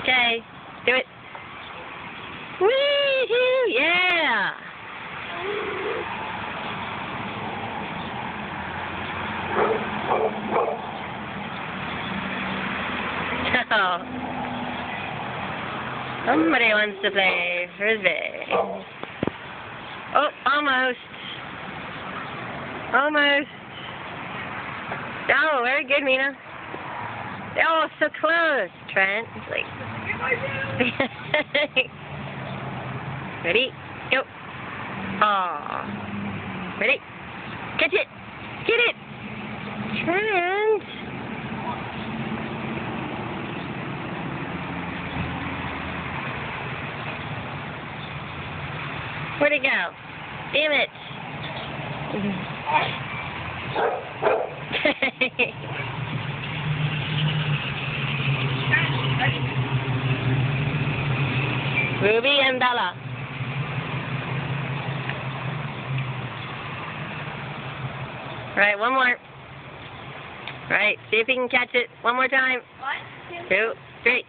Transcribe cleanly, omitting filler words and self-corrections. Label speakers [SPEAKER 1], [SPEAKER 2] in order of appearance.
[SPEAKER 1] Okay, do it. Wee-hoo, yeah! Oh. Somebody wants to play Frisbee. Oh, almost. Almost. Oh, very good, Mina. Oh, so close, Trent. It's like... Ready? Go. Oh. Ready? Catch it! Get it! Trent! Where'd it go? Damn it! Ruby and Bella. Right, one more. Right, see if you can catch it one more time. 1, 2, 3.